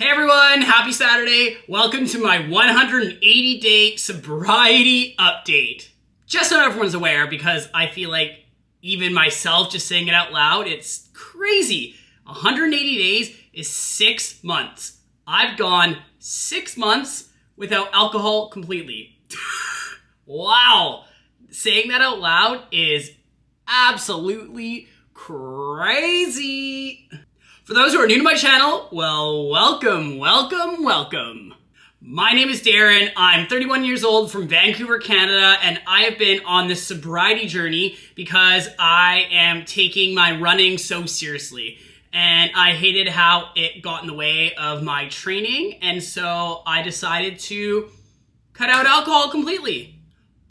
Hey everyone, happy Saturday. Welcome to my 180-day sobriety update. Just so everyone's aware, because I feel like even myself just saying it out loud, it's crazy. 180 days is 6 months. I've gone 6 months without alcohol completely. Wow. Saying that out loud is absolutely crazy. For those who are new to my channel, well, welcome. My name is Darren. I'm 31 years old from Vancouver, Canada, and I have been on this sobriety journey because I am taking my running so seriously. And I hated how it got in the way of my training, and so I decided to cut out alcohol completely.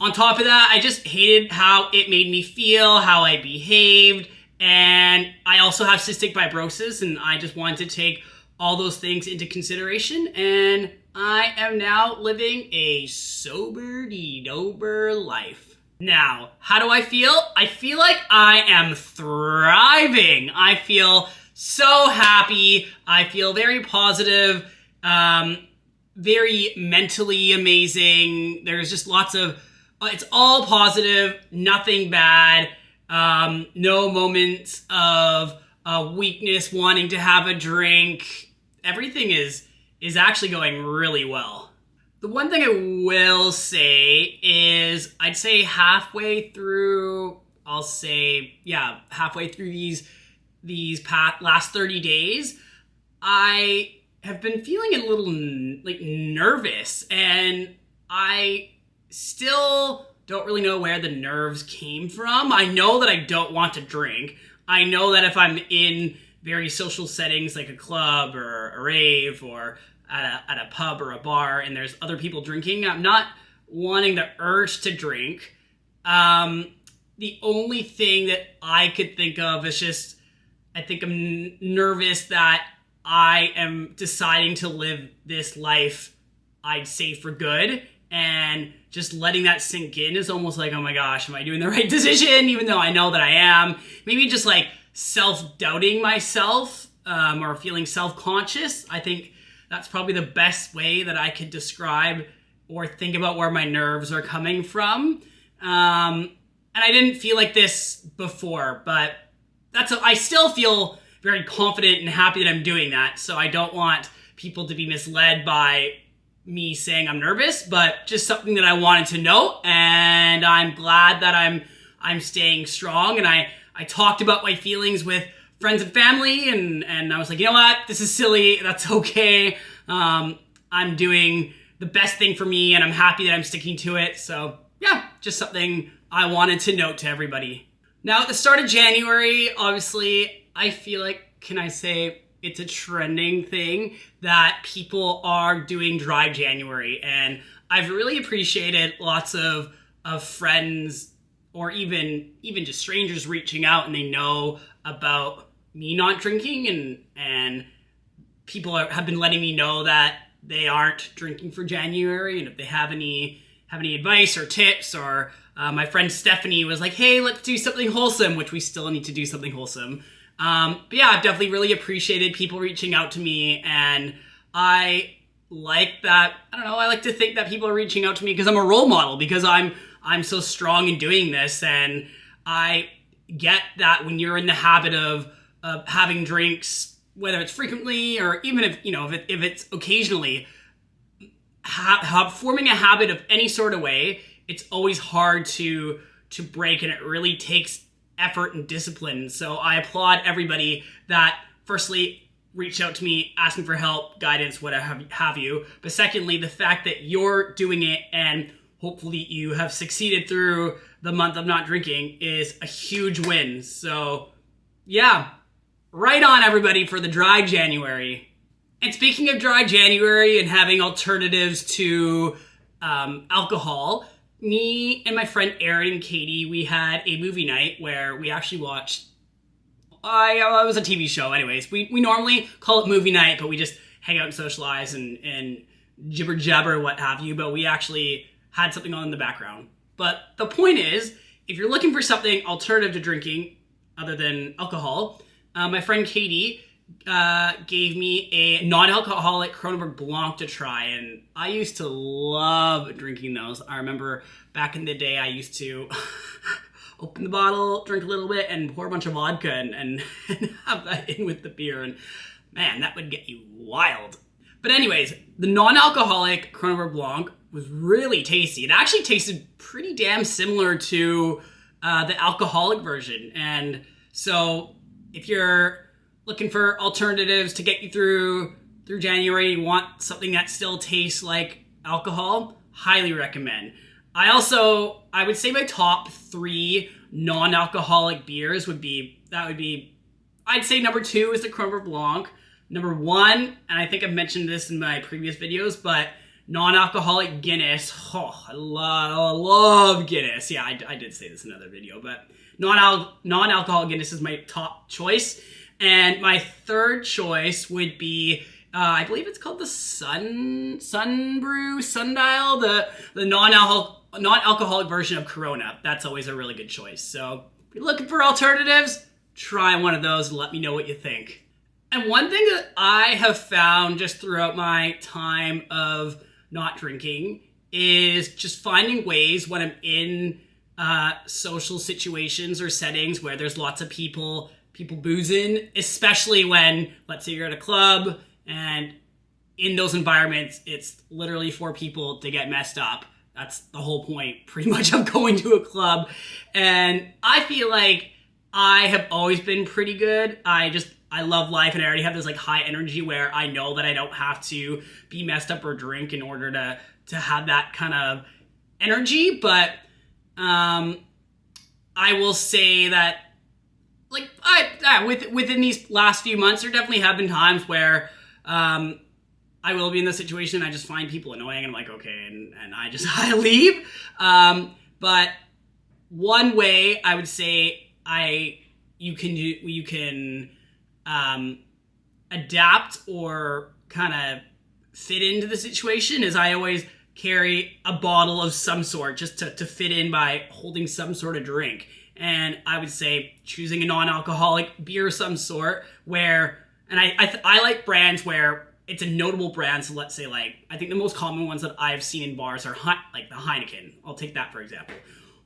On top of that, I just hated how it made me feel, how I behaved, and I also have cystic fibrosis, and I just wanted to take all those things into consideration, and I am now living a sober-de-dober life. Now, how do I feel? I feel like I am thriving. I feel so happy. I feel very positive, very mentally amazing. There's just lots of, it's all positive, nothing bad. No moments of weakness, wanting to have a drink. Everything is actually going really well. The one thing I will say is, I'd say halfway through these last 30 days, I have been feeling a little nervous, and I still don't really know where the nerves came from. I know that I don't want to drink. I know that if I'm in very social settings like a club or a rave or at a pub or a bar and there's other people drinking, I'm not wanting the urge to drink. The only thing that I could think of is just, I think I'm nervous that I am deciding to live this life, I'd say, for good. And just letting that sink in is almost like, oh my gosh, am I doing the right decision? Even though I know that I am. Maybe just like self-doubting myself or feeling self-conscious. I think that's probably the best way that I could describe or think about where my nerves are coming from. And I didn't feel like this before, but I still feel very confident and happy that I'm doing that. So I don't want people to be misled by me saying I'm nervous, but just something that I wanted to know, and I'm glad that I'm staying strong. And I talked about my feelings with friends and family, and I was like, you know what, this is silly, that's okay. I'm doing the best thing for me, and I'm happy that I'm sticking to it. So yeah, just something I wanted to note to everybody. Now, at the start of January, obviously, I feel like, can I say, it's a trending thing that people are doing dry January. And I've really appreciated lots of friends or even just strangers reaching out, and they know about me not drinking, and people have been letting me know that they aren't drinking for January, and if they have any advice or tips, or my friend Stephanie was like, hey, let's do something wholesome, which we still need to do something wholesome. But yeah, I've definitely really appreciated people reaching out to me, and I like that. I don't know, I like to think that people are reaching out to me because I'm a role model, because I'm so strong in doing this, and I get that when you're in the habit of having drinks, whether it's frequently or even if it's occasionally, forming a habit of any sort of way, it's always hard to break, and it really takes effort and discipline. So I applaud everybody that firstly reached out to me asking for help, guidance, whatever have you. But secondly, the fact that you're doing it and hopefully you have succeeded through the month of not drinking is a huge win. So yeah, right on everybody for the dry January. And speaking of dry January and having alternatives to alcohol, me and my friend Erin and Katie, we had a movie night where we actually watched, it was a TV show anyways. We normally call it movie night, but we just hang out and socialize and jibber jabber, what have you, but we actually had something on in the background. But the point is, if you're looking for something alternative to drinking other than alcohol, my friend Katie gave me a non-alcoholic Kronenbourg Blanc to try, and I used to love drinking those. I remember back in the day I used to open the bottle, drink a little bit, and pour a bunch of vodka and have that in with the beer, and man, that would get you wild. But anyways, the non-alcoholic Kronenbourg Blanc was really tasty. It actually tasted pretty damn similar to the alcoholic version, and so if you're looking for alternatives to get you through January, you want something that still tastes like alcohol, highly recommend. I would say my top 3 non-alcoholic beers would be, I'd say number 2 is the Kronenbourg Blanc. Number 1, and I think I've mentioned this in my previous videos, but non-alcoholic Guinness. Oh, I love Guinness. Yeah, I did say this in another video, but non-alcoholic Guinness is my top choice. And my third choice would be, I believe it's called the Sunbrew, Sundial, the non-alcoholic version of Corona. That's always a really good choice. So if you're looking for alternatives, try one of those and let me know what you think. And one thing that I have found just throughout my time of not drinking is just finding ways when I'm in social situations or settings where there's lots of people boozing, especially when, let's say you're at a club, and in those environments, it's literally for people to get messed up. That's the whole point, pretty much, of going to a club. And I feel like I have always been pretty good. I love life, and I already have this like high energy where I know that I don't have to be messed up or drink in order to have that kind of energy. But I will say that, like, within these last few months, there definitely have been times where I will be in the situation and I just find people annoying and I'm like, okay, and I leave. But one way I would say you can adapt or kind of fit into the situation is I always carry a bottle of some sort just to fit in by holding some sort of drink. And I would say choosing a non-alcoholic beer of some sort where, and I like brands where it's a notable brand. So let's say, like, I think the most common ones that I've seen in bars are like the Heineken. I'll take that for example.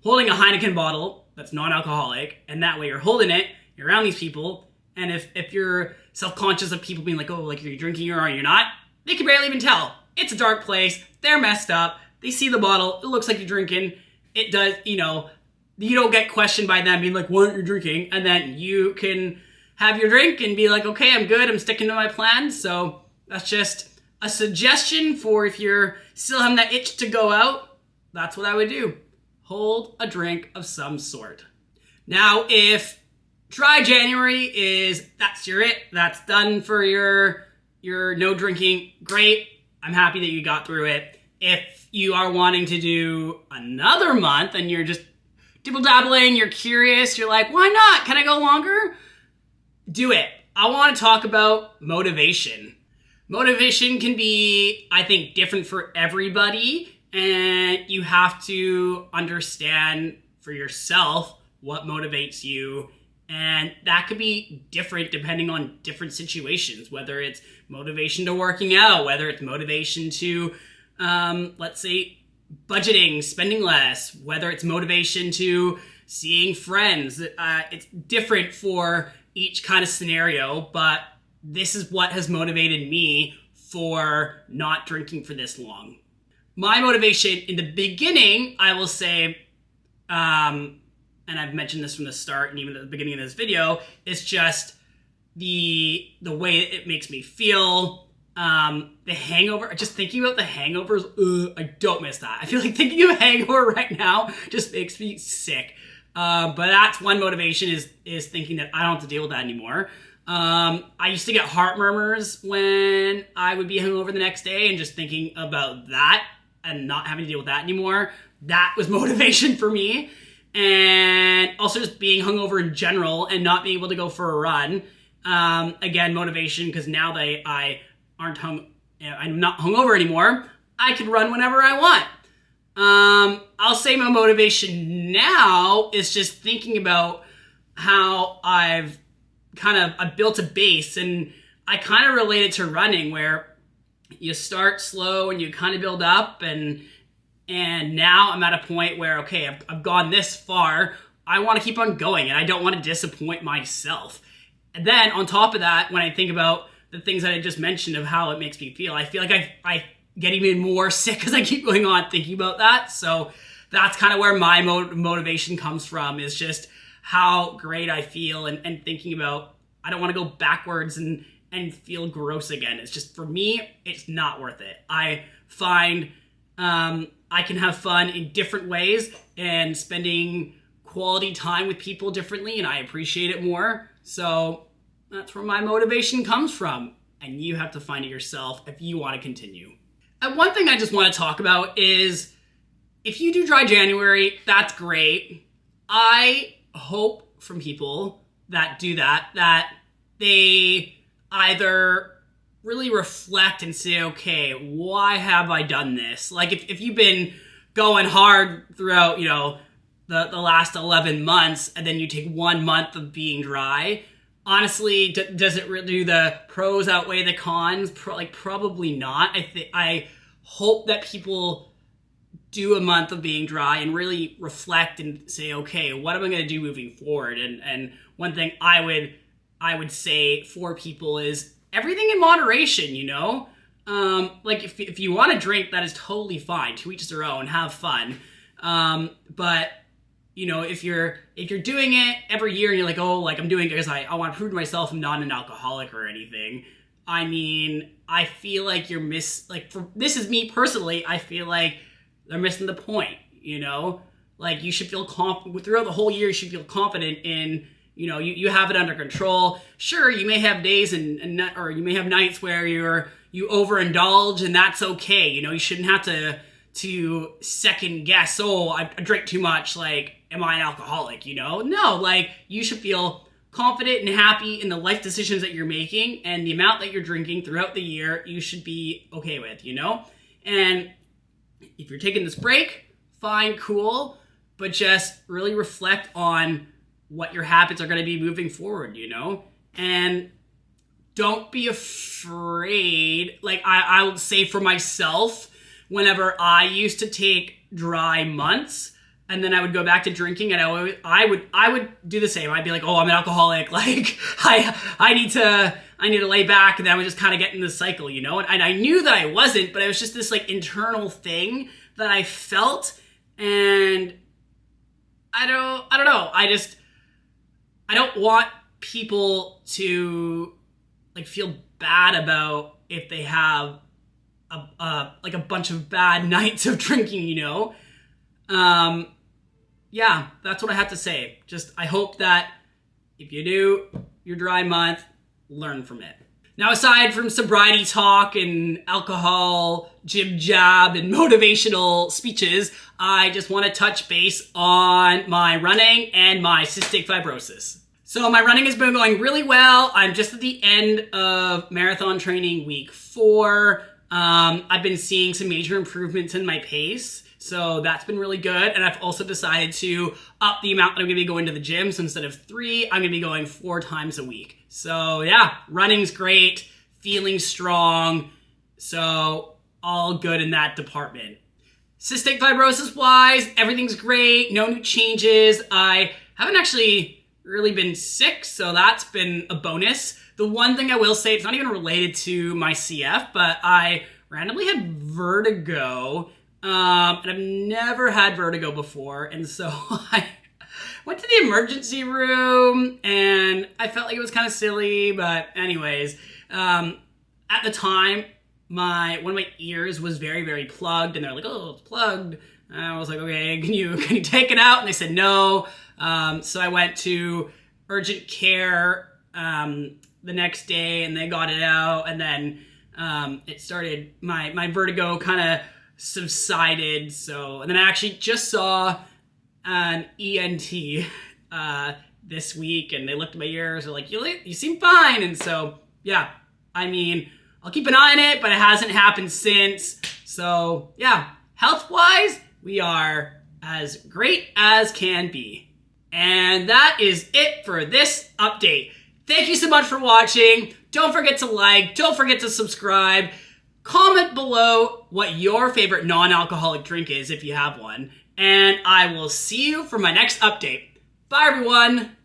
Holding a Heineken bottle that's non-alcoholic, and that way you're holding it, you're around these people, and if you're self-conscious of people being like, oh, like, are you drinking or are you not? They can barely even tell. It's a dark place. They're messed up. They see the bottle. It looks like you're drinking. It does, you don't get questioned by them being like, why aren't you drinking? And then you can have your drink and be like, okay, I'm good. I'm sticking to my plan. So that's just a suggestion for if you're still having that itch to go out. That's what I would do. Hold a drink of some sort. Now, if dry January that's done for your no drinking, great. I'm happy that you got through it. If you are wanting to do another month and you're just dibble-dabbling, you're curious, you're like, why not? Can I go longer? Do it. I want to talk about motivation. Motivation can be, I think, different for everybody, and you have to understand for yourself what motivates you, and that could be different depending on different situations, whether it's motivation to working out, whether it's motivation to, let's say, budgeting, spending less, whether it's motivation to seeing friends. It's different for each kind of scenario, but this is what has motivated me for not drinking for this long. My motivation in the beginning, I will say, and I've mentioned this from the start and even at the beginning of this video, is just the way it makes me feel. The hangover, just thinking about the hangovers, I don't miss that. I feel like thinking of a hangover right now just makes me sick. But that's one motivation is thinking that I don't have to deal with that anymore. I used to get heart murmurs when I would be hungover the next day, and just thinking about that and not having to deal with that anymore, that was motivation for me. And also just being hungover in general and not being able to go for a run. Again, motivation, because now that I'm not hungover anymore, I can run whenever I want. I'll say my motivation now is just thinking about how I've I built a base, and I kind of relate it to running, where you start slow and you kind of build up, and now I'm at a point where, okay, I've gone this far. I want to keep on going, and I don't want to disappoint myself. And then on top of that, when I think about the things that I just mentioned of how it makes me feel, I feel like I get even more sick as I keep going on thinking about that. So that's kind of where my motivation comes from, is just how great I feel, and thinking about, I don't want to go backwards and feel gross again. It's just, for me, it's not worth it. I find I can have fun in different ways and spending quality time with people differently, and I appreciate it more. So that's where my motivation comes from, and you have to find it yourself if you want to continue. And one thing I just want to talk about is, if you do dry January, that's great. I hope from people that do that they either really reflect and say, okay, why have I done this? Like, if you've been going hard throughout, the last 11 months, and then you take 1 month of being dry, honestly, does it really, do the pros outweigh the cons? Probably not. I hope that people do a month of being dry and really reflect and say, okay, what am I going to do moving forward? And one thing I would say for people is everything in moderation, if you want to drink, that is totally fine. To each their own, have fun. But if you're doing it every year and you're like, oh, like, I'm doing it because I want to prove to myself I'm not an alcoholic or anything. I mean, I feel like this is me personally, I feel like they're missing the point, Like, you should feel throughout the whole year, you should feel confident in, you have it under control. Sure, you may have days or you may have nights where you overindulge, and that's okay. You shouldn't have to second guess, oh, I drank too much, like, am I an alcoholic, No, like, you should feel confident and happy in the life decisions that you're making, and the amount that you're drinking throughout the year, you should be okay with, And if you're taking this break, fine, cool, but just really reflect on what your habits are going to be moving forward, And don't be afraid. Like, I would say for myself, whenever I used to take dry months and then I would go back to drinking, and I would do the same. I'd be like, oh, I'm an alcoholic. Like, I need to lay back, and then I would just kind of get in this cycle, And I knew that I wasn't, but it was just this like internal thing that I felt, and I don't know. I don't want people to like feel bad about if they have a bunch of bad nights of drinking, Yeah, that's what I have to say. Just, I hope that if you do your dry month, learn from it. Now, aside from sobriety talk and alcohol, jib jab, and motivational speeches, I just want to touch base on my running and my cystic fibrosis. So my running has been going really well. I'm just at the end of marathon training week 4. I've been seeing some major improvements in my pace, so that's been really good. And I've also decided to up the amount that I'm going to be going to the gym. So instead of 3, I'm going to be going 4 times a week. So yeah, running's great, feeling strong. So all good in that department. Cystic fibrosis wise, everything's great. No new changes. I haven't actually really been sick, so that's been a bonus. The one thing I will say, it's not even related to my CF, but I randomly had vertigo, and I've never had vertigo before, and so I went to the emergency room, and I felt like it was kind of silly, but anyways, at the time, one of my ears was very, very plugged, and they're like, oh, it's plugged. And I was like, okay, can you take it out? And they said no. So I went to urgent care the next day, and they got it out, and then it started, my vertigo kind of subsided. So, and then I actually just saw an ENT this week, and they looked at my ears, they're like, you seem fine. And so, yeah, I mean, I'll keep an eye on it, but it hasn't happened since. So, yeah, health-wise, we are as great as can be. And that is it for this update. Thank you so much for watching. Don't forget to like, don't forget to subscribe. Comment below what your favorite non-alcoholic drink is if you have one. And I will see you for my next update. Bye, everyone.